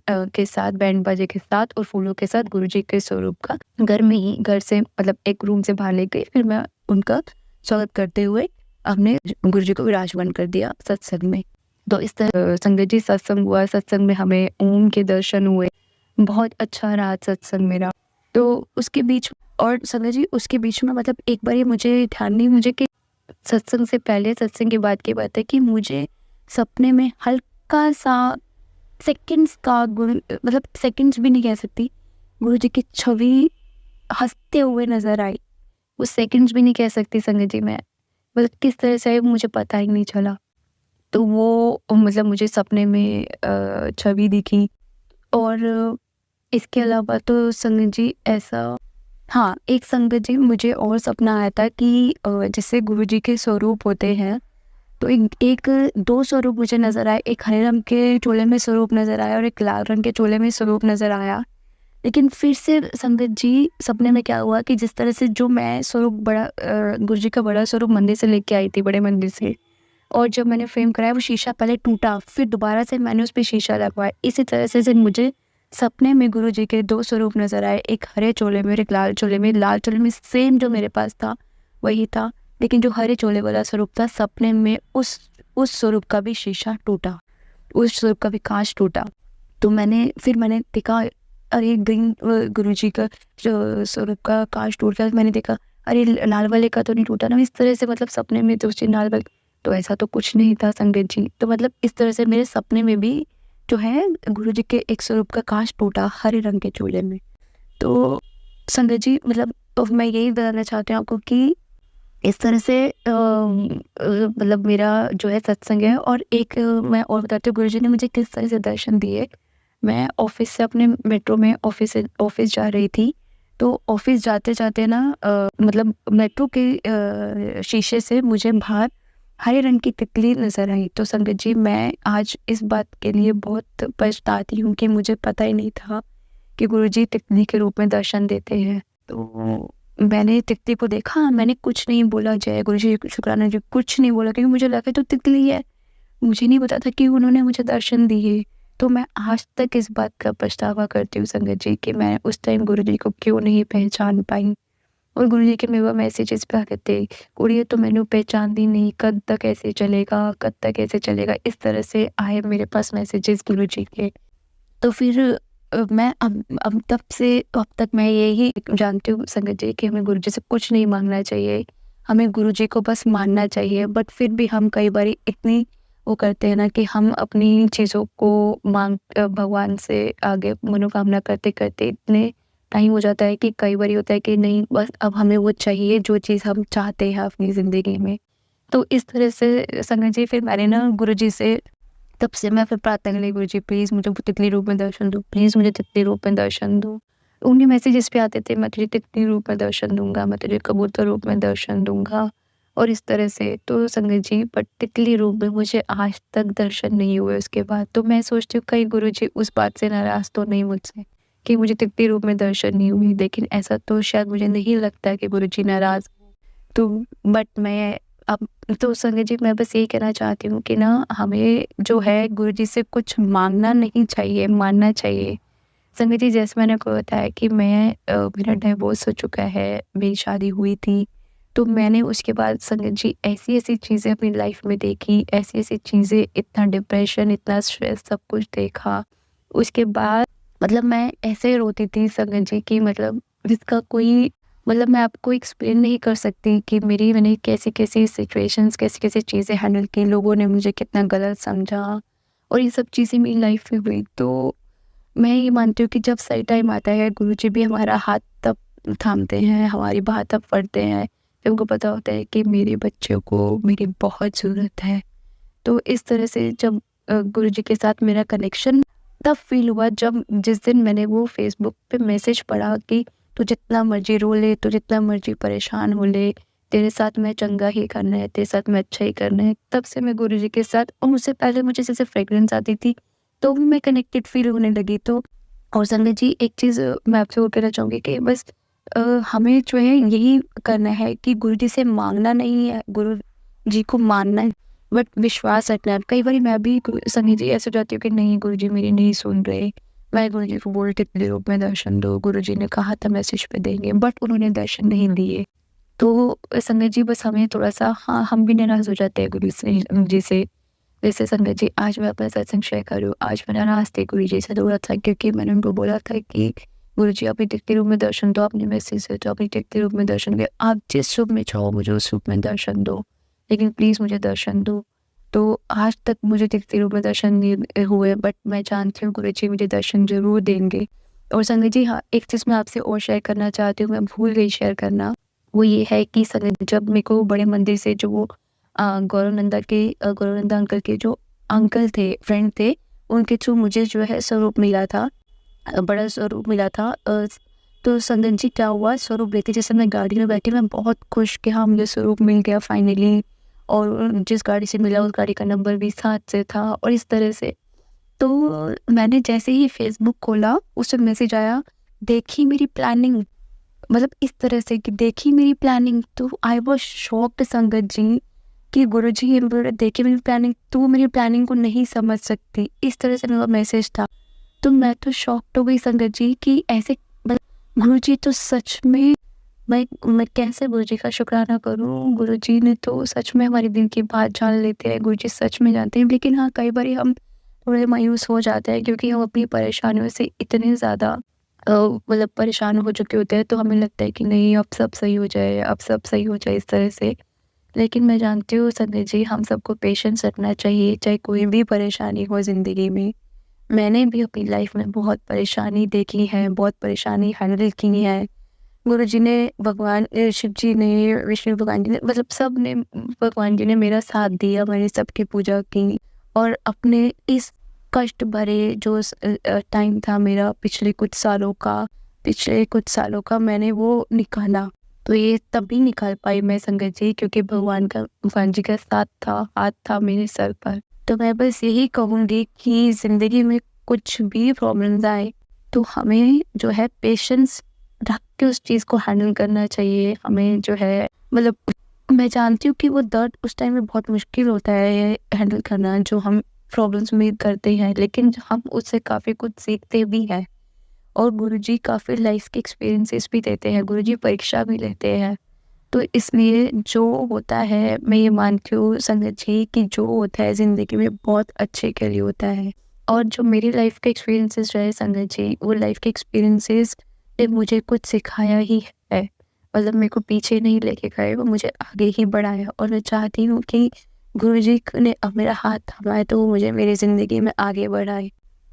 बाजे के साथ और फूलों के साथ गुरुजी के स्वरूप का घर से मतलब एक रूम से बाहर ले गई। फिर मैं उनका स्वागत करते हुए हमने गुरुजी को विराजमान कर दिया सत्संग में। तो इस तरह संगत जी सत्संग हुआ। सत्संग में हमें ओम के दर्शन हुए, बहुत अच्छा रहा सत्संग मेरा। तो उसके बीच और संगत जी उसके बीच में मतलब एक बार ये मुझे ध्यान नहीं मुझे कि सत्संग से पहले, सत्संग के बाद की बात है कि मुझे सपने में हल्का सा सेकंड्स का मतलब सेकंड्स भी नहीं कह सकती, गुरु जी की छवि हंसते हुए नजर आई। वो सेकंड्स भी नहीं कह सकती संगत जी, मैं मतलब किस तरह से मुझे पता ही नहीं चला। तो वो मतलब मुझे सपने में छवि दिखी। और इसके अलावा तो संगत जी ऐसा एक संगत जी मुझे और सपना आया था कि जैसे गुरुजी के स्वरूप होते हैं तो एक 2 स्वरूप मुझे नजर आए। एक हरे रंग के चोले में स्वरूप नजर आया और एक लाल रंग के चोले में स्वरूप नजर आया। लेकिन फिर से संगत जी सपने में क्या हुआ कि जिस तरह से जो मैं स्वरूप गुरुजी का बड़ा स्वरूप मंदिर से लेके आई थी, बड़े मंदिर से, और जब मैंने फ्रेम कराया वो शीशा पहले टूटा, फिर दोबारा से मैंने उस पर शीशा लगवाया। इसी तरह से मुझे सपने में गुरुजी के 2 स्वरूप नजर आए, एक हरे चोले में और एक लाल चोले में। लाल चोले में सेम जो मेरे पास था वही था, लेकिन जो हरे चोले वाला स्वरूप था सपने में उस स्वरूप का भी शीशा टूटा, उस स्वरूप का भी कांच टूटा। तो मैंने देखा अरे ग्रीन गुरुजी का जो स्वरूप का कांच टूट गया। मैंने देखा अरे लाल वाले का तो नहीं टूटा ना। इस तरह से मतलब सपने में तो लाल वाले तो ऐसा तो कुछ नहीं था संगत जी। तो मतलब इस तरह से मेरे सपने में भी जो है गुरुजी के एक स्वरूप का कांच टूटा हरे रंग के चूल्हे में। तो संगत जी मतलब मैं यही बताना चाहती हूँ आपको कि इस तरह से मतलब मेरा जो है सत्संग है। और एक मैं और बताती हूँ गुरुजी ने मुझे किस तरह से दर्शन दिए। मैं ऑफिस से अपने मेट्रो में ऑफिस जा रही थी। तो ऑफिस जाते-जाते ना मतलब मेट्रो के शीशे से मुझे बाहर हरे रंग की तितली नज़र आई। तो संगत जी मैं आज इस बात के लिए बहुत पछताती हूँ कि मुझे पता ही नहीं था कि गुरुजी तितली के रूप में दर्शन देते हैं। तो मैंने तितली को देखा, मैंने कुछ नहीं बोला, जय गुरुजी, शुक्राना जी, कुछ नहीं बोला क्योंकि मुझे लगा तो तितली है। मुझे नहीं पता था कि उन्होंने मुझे दर्शन दिए। तो मैं आज तक इस बात का पछतावा करती हूँ संगत जी कि मैं उस टाइम गुरुजी को क्यों नहीं पहचान पाई। और गुरुजी के मेरे मैसेजेस पे आते थे, कुड़िए तो मैंने पहचानदी नहीं, कद तक ऐसे चलेगा, कद तक ऐसे चलेगा। इस तरह से आए मेरे पास मैसेजेस गुरुजी के। तो फिर मैं अब तब से अब तक मैं यही जानती हूँ संगत जी कि हमें गुरुजी से कुछ नहीं माँगना चाहिए। हमें गुरुजी को बस मानना चाहिए। बट फिर भी हम कई बारी इतनी वो करते हैं ना कि हम अपनी चीज़ों को भगवान से आगे मनोकामना करते-करते इतने टाइम हो जाता है कि कई बारी होता है कि नहीं, बस अब हमें वो चाहिए जो चीज़ हम चाहते हैं अपनी ज़िंदगी में। तो इस तरह से संगत जी फिर मैंने ना गुरुजी से तब से मैं फिर प्रार्थना करने लगी, गुरुजी प्लीज़ मुझे वो तितली रूप में दर्शन दो, प्लीज़ मुझे तितली रूप में दर्शन दो। उन्हीं मैसेजेस पे आते थे, मैं तुझे तितली रूप में दर्शन दूँगा, मैं तुझे कबूतर रूप में दर्शन दूँगा और इस तरह से। तो संगत जी बट तितली रूप में मुझे आज तक दर्शन नहीं हुए उसके बाद। तो मैं सोचती हूँ कहीं गुरुजी उस बात से नाराज़ तो नहीं मुझसे कि मुझे तितली रूप में दर्शन नहीं हुई। लेकिन ऐसा तो शायद मुझे नहीं लगता कि गुरुजी नाराज़ हों। तो बट मैं अब तो संगत जी मैं बस यही कहना चाहती हूँ कि ना हमें जो है गुरुजी से कुछ माँगना नहीं चाहिए, मानना चाहिए। संगत जी जैसे मैंने आपको बताया कि मेरा डिवोर्स हो चुका है, मेरी शादी हुई थी। तो मैंने उसके बाद संगत जी ऐसी-ऐसी चीज़ें अपनी लाइफ़ में देखी, ऐसी-ऐसी चीज़ें, इतना डिप्रेशन, इतना स्ट्रेस सब कुछ देखा। उसके बाद मतलब मैं ऐसे रोती थी संगत जी कि मतलब जिसका कोई मतलब मैं आपको एक्सप्लेन नहीं कर सकती कि मैंने कैसी-कैसी सिचुएशंस, कैसी-कैसी चीज़ें हैंडल की, लोगों ने मुझे कितना गलत समझा और ये सब चीज़ें मेरी लाइफ में हुई। तो मैं ये मानती हूँ कि जब सही टाइम आता है गुरुजी भी हमारा हाथ तब थामते हैं, हमारी बात तब पढ़ते हैं, जब उनको पता होता है कि मेरे बच्चों को मेरी बहुत ज़रूरत है। तो इस तरह से जब गुरुजी के साथ मेरा कनेक्शन तब फ़ील हुआ जब जिस दिन मैंने वो फ़ेसबुक पे मैसेज पढ़ा कि तू जितना मर्ज़ी रो ले, तू जितना मर्ज़ी परेशान हो ले, तेरे साथ मैं चंगा ही करना है, तेरे साथ मैं अच्छा ही करना है। तब से मैं गुरुजी के साथ और उससे पहले मुझे जैसे फ्रेग्रेंस आती थी, तो भी मैं कनेक्टेड फ़ील होने लगी। तो और संगत जी एक चीज़ मैं आपसे वो कहना चाहूँगी कि बस हमें जो है यही करना है कि गुरुजी से माँगना नहीं है, गुरुजी को मानना है। बट विश्वास रखना है। कई बारी मैं भी संगत जी ऐसे हो जाती हूँ कि नहीं गुरुजी मेरी नहीं सुन रहे। मैं गुरुजी को बोलती तितली रूप में दर्शन दो, गुरुजी ने कहा था मैसेज पे देंगे बट उन्होंने दर्शन नहीं दिए। तो संगत जी बस हमें थोड़ा-सा हाँ, हम भी नाराज़ हो जाते हैं गुरु जी से। जैसे संगत जी आज मैं अपना सत्संग शेयर कर रही हूँ, आज मैं नाराज़ थी गुरुजी से थोड़ा-सा क्योंकि मैंने उनको बोला था कि गुरुजी अपनी तितली रूप में दर्शन दो, आपने मैसेज से तो अपनी तितली रूप में दर्शन दिया। आप जिस रूप में चाहो मुझे उस रूप में दर्शन दो, लेकिन प्लीज़ मुझे दर्शन दो। तो आज तक मुझे तितली रूप में दर्शन नहीं हुए बट मैं जानती हूँ गुरुजी मुझे दर्शन ज़रूर देंगे। और संगत जी हाँ, एक चीज़ मैं आपसे और शेयर करना चाहती हूँ, मैं भूल गई शेयर करना। वो ये है कि संगत जब मेरे को बड़े मंदिर से जो वो गौरवनंदा अंकल के जो अंकल थे, फ्रेंड थे, उनके थ्रू मुझे जो है स्वरूप मिला था। बड़ा स्वरूप मिला था। तो संगत जी क्या हुआ स्वरूप लेते जैसे मैं गाड़ी में बैठी मैं बहुत खुश कि हाँ मुझे स्वरूप मिल गया फाइनली। और जिस गाड़ी से मिला उस गाड़ी का नंबर भी साथ से था और इस तरह से। तो मैंने जैसे ही फेसबुक खोला उस पे मैसेज आया, देखी मेरी प्लानिंग, मतलब इस तरह से कि देखी मेरी प्लानिंग। तो आई वाज शॉक्ड संगत जी कि गुरुजी ये बोले देखी मेरी प्लानिंग, तू मेरी प्लानिंग को नहीं समझ सकती, इस तरह से मेरा मैसेज था। तो मैं तो शॉक्ड हो गई संगत जी कि ऐसे मतलब गुरुजी तो सच में मैं कैसे गुरुजी का शुक्राना करूँ। गुरुजी ने तो सच में हमारे दिल की बात जान लेते हैं, गुरुजी सच में जानते हैं। लेकिन हाँ, कई बारी हम थोड़े मायूस हो जाते हैं क्योंकि हम अपनी परेशानियों से इतने ज़्यादा मतलब परेशान हो चुके होते हैं, तो हमें लगता है कि नहीं अब सब सही हो जाए, अब सब सही हो जाए इस तरह से। लेकिन मैं जानती हूँ संजय जी, हम सबको पेशेंस रखना चाहिए, चाहे कोई भी परेशानी हो ज़िंदगी में। मैंने भी अपनी लाइफ में बहुत परेशानी देखी है, बहुत परेशानी हैंडल की है। गुरुजी ने, भगवान शिव जी ने, विष्णु भगवान जी ने, मतलब सब ने, भगवान जी ने मेरा साथ दिया। मैंने सबकी पूजा की और अपने इस कष्ट भरे जो टाइम था मेरा पिछले कुछ सालों का मैंने वो निकाला। तो ये तभी निकाल पाई मैं संगत जी, क्योंकि भगवान जी का साथ था, हाथ था मेरे सर पर। तो मैं बस यही कहूँगी कि ज़िंदगी में कुछ भी प्रॉब्लम्स आए तो हमें जो है पेशेंस रख के उस चीज़ को हैंडल करना चाहिए। हमें जो है, मतलब मैं जानती हूँ कि वो दर्द उस टाइम में बहुत मुश्किल होता है हैंडल करना, जो हम प्रॉब्लम्स में करते हैं, लेकिन हम उससे काफ़ी कुछ सीखते भी हैं। और गुरुजी काफ़ी लाइफ के एक्सपीरियंसेस भी देते हैं, गुरुजी परीक्षा भी लेते हैं। तो इसलिए जो होता है, मैं ये मानती हूँ संगत जी कि जो होता है ज़िंदगी में बहुत अच्छे के लिए होता है। और जो मेरी लाइफ के एक्सपीरियंसेस रहे संगत जी, वो लाइफ के एक्सपीरियंसेस ने मुझे कुछ सिखाया ही है। मतलब मेरे को पीछे नहीं लेके गए, वो मुझे आगे ही बढ़ाया। और मैं चाहती हूँ कि गुरुजी ने अब मेरा हाथ थामा है तो वो मुझे मेरी ज़िंदगी में आगे बढ़ाए।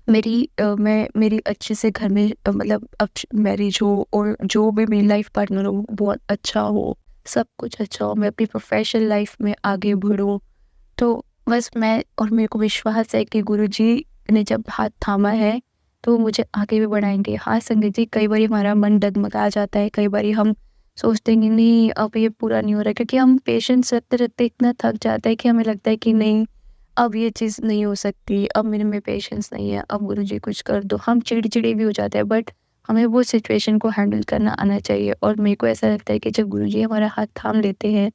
मेरी अच्छे से घर में मतलब अब मैरिज हो और जो भी मेरी लाइफ पार्टनर हो बहुत अच्छा हो, सब कुछ अच्छा हो, मैं अपनी प्रोफेशनल लाइफ में आगे बढ़ूँ। तो बस मैं, और मेरे को विश्वास है कि गुरुजी ने जब हाथ थामा है तो मुझे आगे भी बढ़ाएंगे। हाँ संगत जी, कई बार हमारा मन डगमगा जाता है, कई बार हम सोचते हैं कि नहीं अब ये पूरा नहीं हो रहा, क्योंकि हम पेशेंस रखते रखते इतना थक जाता है कि हमें लगता है कि नहीं अब ये चीज़ नहीं हो सकती, अब मेरे में पेशेंस नहीं है, अब गुरुजी कुछ कर दो। हम चिड़चिड़े भी हो जाते हैं, बट हमें वो सिचुएशन को हैंडल करना आना चाहिए। और मेरे को ऐसा लगता है कि जब गुरुजी हमारा हाथ थाम लेते हैं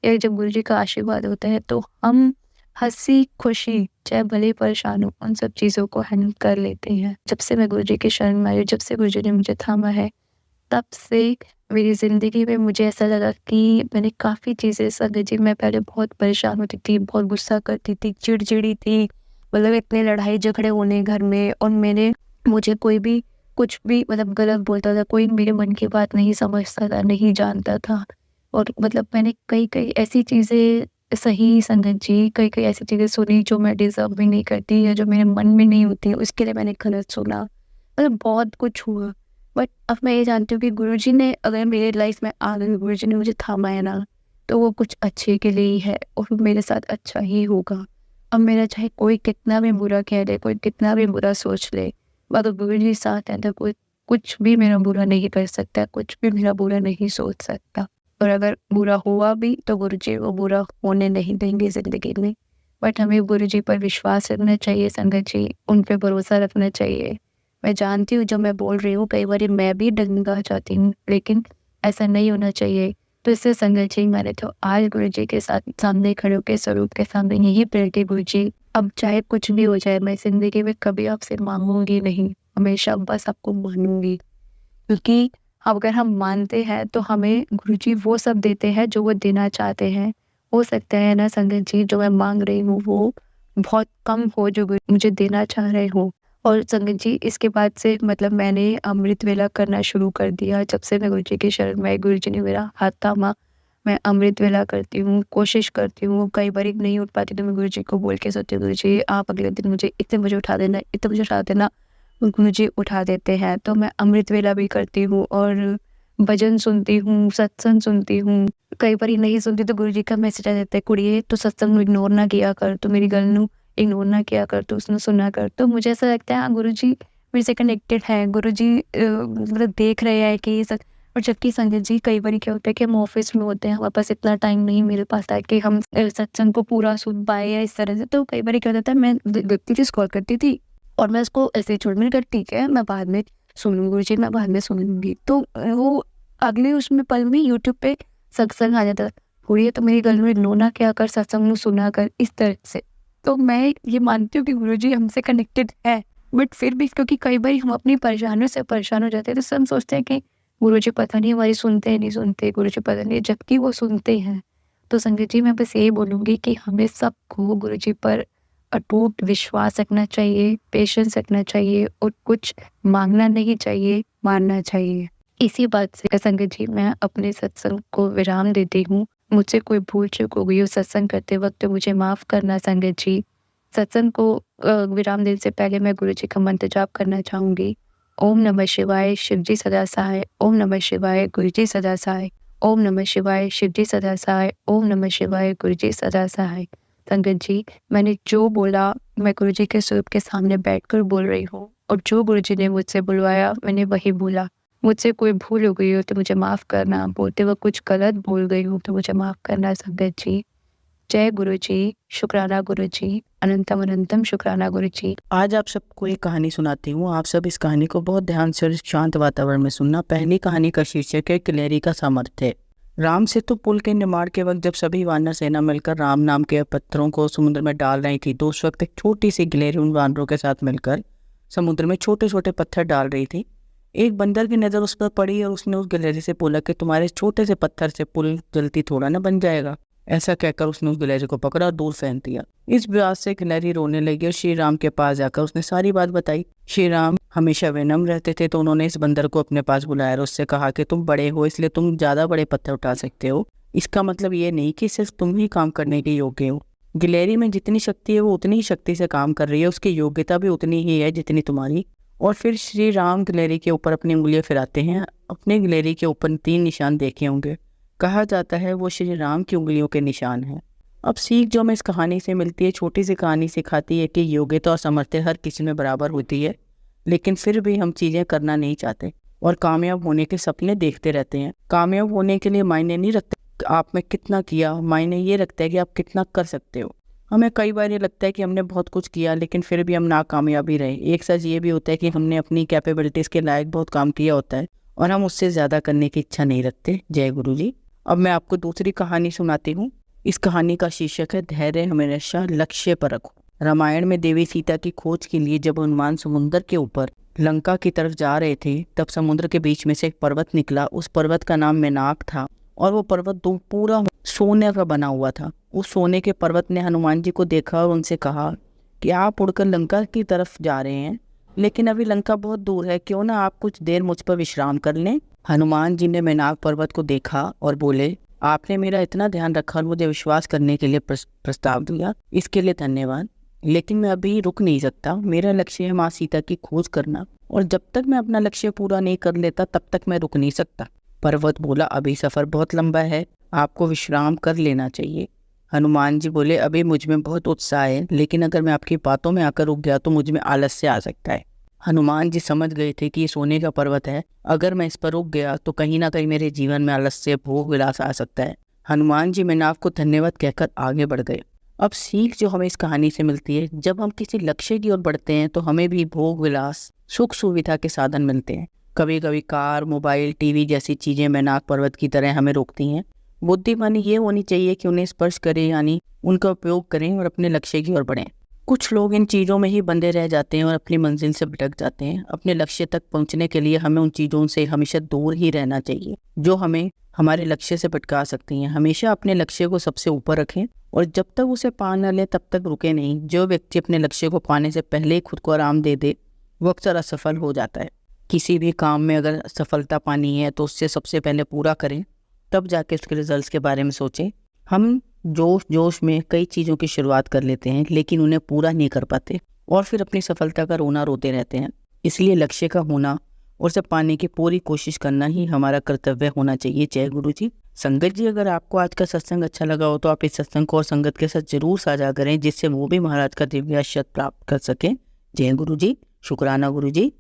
या जब गुरुजी का आशीर्वाद होता है तो हम हँसी खुशी, चाहे भले ही परेशान हो, उन सब चीज़ों को हैंडल कर लेते हैं। जब से मैं गुरुजी की शरण में आई हूँ, जब से गुरुजी ने मुझे थामा है, तब से मेरी ज़िंदगी में मुझे ऐसा लगा कि मैंने काफ़ी चीज़ें संगत जी, मैं पहले बहुत परेशान होती थी, बहुत गुस्सा करती थी, चिड़चिड़ी थी, मतलब इतने लड़ाई झगड़े होने घर में, और मुझे कोई भी कुछ भी मतलब गलत बोलता था, कोई मेरे मन की बात नहीं समझता था, नहीं जानता था। और मतलब मैंने कई ऐसी चीज़ें सही संगत जी, कई ऐसी चीज़ें सुनी जो मैं डिज़र्व भी नहीं करती या जो मेरे मन में नहीं होती, उसके लिए मैंने गलत सुना। मतलब बहुत कुछ हुआ। बट अब मैं ये जानती हूँ कि गुरुजी ने अगर मेरे लाइफ में आ गए, गुरुजी ने मुझे थामा है ना, तो वो कुछ अच्छे के लिए ही है और वो मेरे साथ अच्छा ही होगा। अब मेरा चाहे कोई कितना भी बुरा कह दे, कोई कितना भी बुरा सोच ले, अगर गुरुजी साथ है तो कोई कुछ भी मेरा बुरा नहीं कर सकता, कुछ भी मेरा बुरा नहीं सोच सकता। और अगर बुरा हुआ भी तो गुरुजी वो बुरा होने नहीं देंगे ज़िंदगी में। बट हमें गुरुजी पर विश्वास रखना चाहिए संगत जी, उन पे भरोसा रखना चाहिए। मैं जानती हूँ जब मैं बोल रही हूँ कई बारी मैं भी डगमगा जाती हूँ, लेकिन ऐसा नहीं होना चाहिए। तो इससे संगत जी, मैंने तो आज गुरुजी के साथ सामने खड़े होकर स्वरूप के सामने यही प्रेयर की, गुरुजी अब चाहे कुछ भी हो जाए, मैं ज़िंदगी में कभी आपसे मांगूंगी नहीं, हमेशा बस आपको मानूंगी। क्योंकि अगर हम मानते हैं तो हमें गुरुजी वो सब देते हैं जो वो देना चाहते हैं। हो सकता है ना संगत जी, जो मैं मांग रही हूँ वो बहुत कम हो जो मुझे देना चाह रहे हो। और संगत जी, इसके बाद से मतलब मैंने अमृत वेला करना शुरू कर दिया। जब से मैं गुरुजी की शरण में आई, गुरुजी ने मेरा हाथ थामा, मैं अमृत वेला करती हूँ, कोशिश करती हूँ। कई बार नहीं उठ पाती तो मैं गुरुजी को बोल के सोचती हूँ, गुरुजी आप अगले दिन मुझे इतने बजे उठा देना, इतने बजे उठा देना। गुरुजी उठा देते हैं। तो मैं अमृत वेला भी करती हूँ और भजन सुनती हूँ, सत्संग सुनती हूँ। कई बारी नहीं सुनती तो गुरुजी का मैसेज आ जाता है, कुड़िए तू सत्संग नूं इग्नोर ना किया कर, तू मेरी गल नूं इग्नोर ना किया कर, तू उसनूं सुना कर। तो मुझे ऐसा लगता है हाँ, गुरुजी मेरे से कनेक्टेड है, गुरुजी मतलब देख रहे हैं कि ये सब। और जबकि संगत जी, कई बारी क्या होता है कि हम ऑफिस में होते हैं, हमारे पास इतना टाइम नहीं मिल पाता है कि हम सत्संग को पूरा सुन पाए या इस तरह से। तो कई बारी क्या होता है, मैं देखती थी, स्क्रॉल करती थी और मैं उसको ऐसे ही छोड़, मैंने कहा ठीक है मैं बाद में सुनूंगी गुरुजी, मैं बाद में सुनूंगी। तो वो अगले उसमें पल में यूट्यूब पे सत्संग आ जाता, हुई तो मेरी गल में इग्नोर ना क्या कर, सत्संग में सुना कर, इस तरह से। तो मैं ये मानती हूँ कि गुरुजी हमसे कनेक्टेड है, बट फिर भी क्योंकि कई बार हम अपनी परेशानियों से परेशान हो जाते हैं तो सब सोचते हैं कि गुरुजी पता नहीं हमारी सुनते हैं नहीं सुनते, गुरुजी पता नहीं, जबकि वो सुनते हैं। तो संगत जी, मैं बस यही बोलूँगी कि हमें सबको गुरुजी पर अटूट विश्वास रखना चाहिए, पेशेंस रखना चाहिए और कुछ मांगना नहीं चाहिए, मानना चाहिए। इसी बात से संगत जी, मैं अपने सत्संग को विराम देती हूँ। मुझसे कोई भूल चूक हो गई हो सत्संग करते वक्त तो मुझे माफ़ करना संगत जी। सत्संग को विराम देने से पहले मैं गुरु जी का मंत्र जाप करना चाहूँगी। ओम नमः शिवाय, शिव जी सदा सहाय। ओम नमः शिवाय, गुरु जी सदा सहाय। ओम नमः शिवाय, शिव जी सदा सहाय। ओम नमः शिवाय, गुरु जी सदा सहाय। संगत जी, मैंने जो बोला मैं गुरु जी के स्वरूप के सामने बैठकर बोल रही हूँ और जो गुरु जी ने मुझसे बुलवाया मैंने वही बोला। मुझसे कोई भूल हो गई हो तो मुझे माफ़ करना, बोलते वक़्त कुछ गलत बोल गई हूँ तो मुझे माफ़ करना संगत जी। जय गुरु जी, शुक्राना गुरु जी, अनंतम अनंतम शुक्राना गुरु जी। आज आप सबको एक कहानी सुनाती हूँ। आप सब इस कहानी को बहुत ध्यान से और शांत वातावरण में सुनना। पहली कहानी का शीर्षक है गिलहरी का सामर्थ्य। राम सेतु पुल के निर्माण के वक्त जब सभी वानर सेना मिलकर राम नाम के पत्थरों को समुद्र में डाल रही थी तो उस वक्त एक छोटी सी गिलहरी उन वानरों के साथ मिलकर समुद्र में छोटे छोटे पत्थर डाल रही थी। एक बंदर की नज़र उस पर पड़ी और उसने उस गिलहरी से बोला कि तुम्हारे छोटे से पत्थर से पुल जल्दी थोड़ा ना बन जाएगा। ऐसा कहकर उसने उस गिलहरी को पकड़ा और दूर फेंक दिया। इस बात से गिलहरी रोने लगी और श्री राम के पास जाकर उसने सारी बात बताई। श्री राम हमेशा विनम्र रहते थे तो उन्होंने इस बंदर को अपने पास बुलाया और उससे कहा कि तुम बड़े हो इसलिए तुम ज़्यादा बड़े पत्थर उठा सकते हो। इसका मतलब ये नहीं कि सिर्फ तुम ही काम करने के योग्य हो। गिलहरी में जितनी शक्ति है वो उतनी ही शक्ति से काम कर रही है, उसकी योग्यता भी उतनी ही है जितनी तुम्हारी। और फिर श्री राम गिलहरी के ऊपर अपनी उंगलियां फिराते हैं। अपने गिलहरी के ऊपर 3 निशान देखे होंगे। कहा जाता है वो श्री राम की उंगलियों के निशान हैं। अब सीख जो हमें इस कहानी से मिलती है, छोटी सी कहानी सिखाती है कि योग्यता और सामर्थ्य हर किसी में बराबर होती है, लेकिन फिर भी हम चीज़ें करना नहीं चाहते और कामयाब होने के सपने देखते रहते हैं। कामयाब होने के लिए मायने नहीं रखते आप में कितना किया, मायने ये रखता है कि आप कितना कर सकते हो। हमें कई बार ये लगता है कि हमने बहुत कुछ किया लेकिन फिर भी हम नाकामयाब ही रहे। एक सच ये भी होता है कि हमने अपनी कैपेबिलिटीज़ के लायक बहुत काम किया होता है और हम उससे ज़्यादा करने की इच्छा नहीं रखते। जय गुरु जी। अब मैं आपको दूसरी कहानी सुनाती हूँ। इस कहानी का शीर्षक है धैर्य हमेशा लक्ष्य पर रखो। रामायण में देवी सीता की खोज के लिए जब हनुमान समुद्र के ऊपर लंका की तरफ जा रहे थे तब समुद्र के बीच में से एक पर्वत निकला। उस पर्वत का नाम मेनाक था और वो पर्वत पूरा सोने का बना हुआ था। उस सोने के पर्वत ने हनुमान जी को देखा और उनसे कहा कि आप उड़कर लंका की तरफ जा रहे हैं लेकिन अभी लंका बहुत दूर है, क्यों ना आप कुछ देर मुझ पर विश्राम कर लें। हनुमान जी ने मेनाक पर्वत को देखा और बोले, आपने मेरा इतना ध्यान रखा और मुझे विश्वास करने के लिए प्रस्ताव दिया, इसके लिए धन्यवाद, लेकिन मैं अभी रुक नहीं सकता। मेरा लक्ष्य है माँ सीता की खोज करना और जब तक मैं अपना लक्ष्य पूरा नहीं कर लेता तब तक मैं रुक नहीं सकता। पर्वत बोला, अभी सफ़र बहुत लंबा है, आपको विश्राम कर लेना चाहिए। हनुमान जी बोले, अभी मुझ में बहुत उत्साह है लेकिन अगर मैं आपकी बातों में आकर रुक गया तो मुझ में आलस्य आ सकता है। हनुमान जी समझ गए थे कि ये सोने का पर्वत है, अगर मैं इस पर रुक गया तो कहीं ना कहीं मेरे जीवन में आलस्य भोग विलास आ सकता है। हनुमान जी मेनाक को धन्यवाद कहकर आगे बढ़ गए। अब सीख जो हमें इस कहानी से मिलती है, जब हम किसी लक्ष्य की ओर बढ़ते हैं तो हमें भी भोग विलास सुख सुविधा के साधन मिलते हैं। कभी कभी कार, मोबाइल, टीवी जैसी चीज़ें मेनाक पर्वत की तरह हमें रोकती हैं। बुद्धिमानी ये होनी चाहिए कि उन्हें स्पर्श करें, यानी उनका उपयोग करें और अपने लक्ष्य की ओर बढ़ें। कुछ लोग इन चीज़ों में ही बंधे रह जाते हैं और अपनी मंजिल से भटक जाते हैं। अपने लक्ष्य तक पहुंचने के लिए हमें उन चीज़ों से हमेशा दूर ही रहना चाहिए जो हमें हमारे लक्ष्य से भटका सकती हैं। हमेशा अपने लक्ष्य को सबसे ऊपर रखें और जब तक उसे पा न ले तब तक रुके नहीं। जो व्यक्ति अपने लक्ष्य को पाने से पहले ही खुद को आराम दे दे वो अक्सर असफल हो जाता है। किसी भी काम में अगर सफलता पानी है तो उससे सबसे पहले पूरा करें, तब जाके उसके रिजल्ट्स के बारे में सोचें। हम जोश में कई चीज़ों की शुरुआत कर लेते हैं लेकिन उन्हें पूरा नहीं कर पाते और फिर अपनी सफलता का रोना रोते रहते हैं। इसलिए लक्ष्य का होना और उसे पाने की पूरी कोशिश करना ही हमारा कर्तव्य होना चाहिए। जय गुरु जी। संगत जी, अगर आपको आज का सत्संग अच्छा लगा हो तो आप इस सत्संग को और संगत के साथ जरूर साझा करें जिससे वो भी महाराज का दिव्य आशीर्वाद प्राप्त कर सकें। जय गुरु जी। शुक्राना गुरु जी।